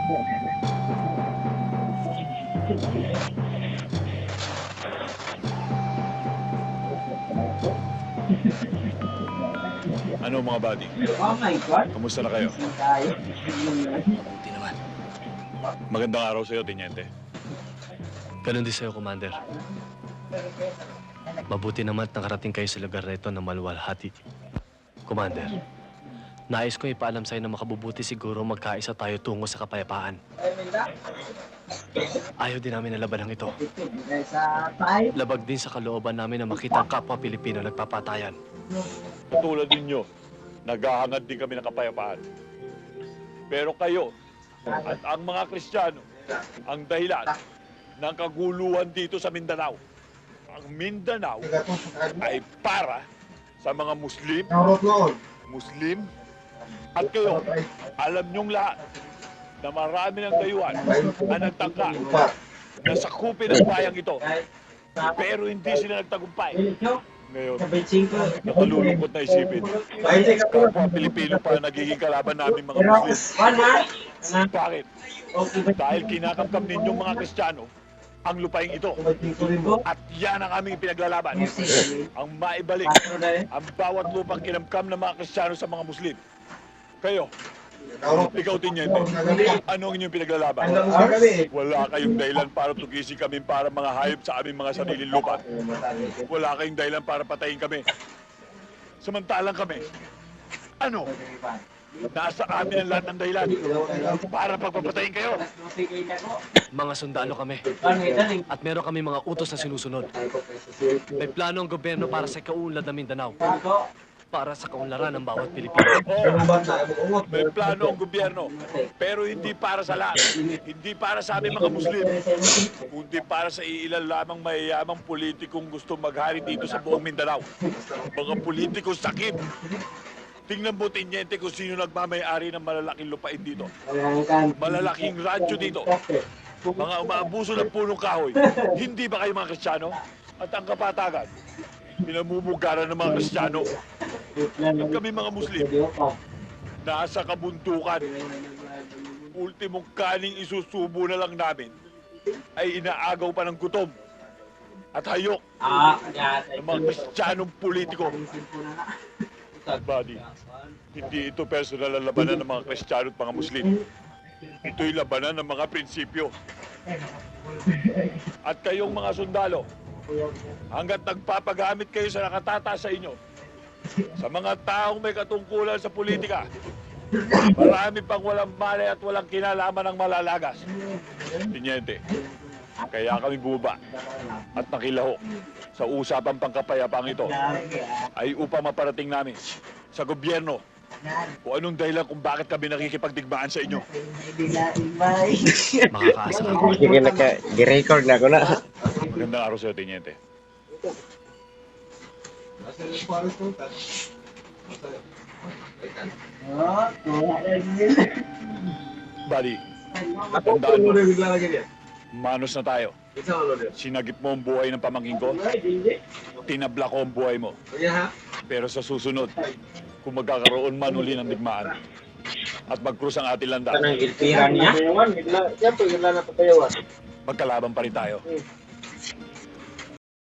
Ano mga buddy? Oh my God. Kamusta na kayo? Mabuti naman. Magandang araw sa'yo, Teniente. Ganon din sa'yo, Commander. Mabuti naman at nakarating kayo sa lugar na ito na maluwalhati. Commander, nais ko ipaalam sa'yo na makabubuti siguro magkaisa tayo tungo sa kapayapaan. Ayaw din namin na labanang ito. Labag din sa kalooban namin na makita ang kapwa Pilipino nagpapatayan. Katulad ninyo, naghahangad din kami ng kapayapaan. Pero kayo at ang mga Kristiyano ang dahilan ng kaguluhan dito sa Mindanao. Ang Mindanao ay para sa mga Muslim, at kayo, alam niyong lahat na marami ng dayuhan ang nagtangka na sakupin ang bayang ito. Pero hindi sila nagtagumpay. Ngayon, nakalulungkot na isipin. Kapwa Pilipino pa nagiging kalaban namin mga Muslim. Bakit? Dahil kinakamkam ninyong mga Kristiyano ang lupaing ito. At yan ang aming pinaglalaban. Ang maibalik ang bawat lupang kinamkam ng mga Kristiyano sa mga Muslim. Kayo, ikaw, Teniente, ano ang inyong pinaglalaban? Wala kayong dahilan para tugisin kami para mga hayop sa aming mga sariling lupa. Wala kayong dahilan para patayin kami. Samantalang kami, ano? Nasa amin ang lahat ng dahilan para pagpapatayin kayo. Mga sundalo kami. At meron kami mga utos na sinusunod. May plano ang gobyerno para sa kaunlad ng Mindanao. Para sa kaunlaran ng bawat Pilipino. Oo, may plano ang gobyerno, pero hindi para sa lahat. Hindi para sa aming mga Muslim, kundi para sa iilan lamang mayayamang politikong gusto maghari dito sa buong Mindanao. Mga politikong sakit. Tingnan mo, Teniente, kung sino nagmamayari ng malalaking lupain dito. Malalaking radyo dito. Mga umaabuso ng punong kahoy. Hindi ba kayo mga Kristiyano? At ang kapatagan, pinamumugaran ng mga Kristiyano. At kami mga Muslim, nasa kabuntukan. Ultimong kaning isusubo na lang namin ay inaagaw pa ng gutom at hayok ng mga Kristiyanong politiko. Buddy, hindi ito personal na labanan ng mga Kristiyano at mga Muslim. Ito'y labanan ng mga prinsipyo. At kayong mga sundalo, hanggat nagpapagamit kayo sa nakatata sa inyo, sa mga taong may katungkulan sa politika, marami pang walang malay at walang kinalaman ng malalagas. Teniente, kaya kami bumaba at nakilahok sa usapang pangkapayapang ito ay upang maparating namin sa gobyerno kung anong dahilan kung bakit kami nakikipagdigmaan sa inyo. Makakaasa ka. Sige, naka-record na ako na. Magandang araw sa'yo, Teniente. Buddy, tandaan mo, manos na tayo. Sinagip mo ang buhay ng pamangkin ko, tinabla ko ang buhay mo. Pero sa susunod, kung magkakaroon man uli ng digmaan at magkrus ang ating landas, Tanang ilpiran niya. magkalaban pa rin tayo.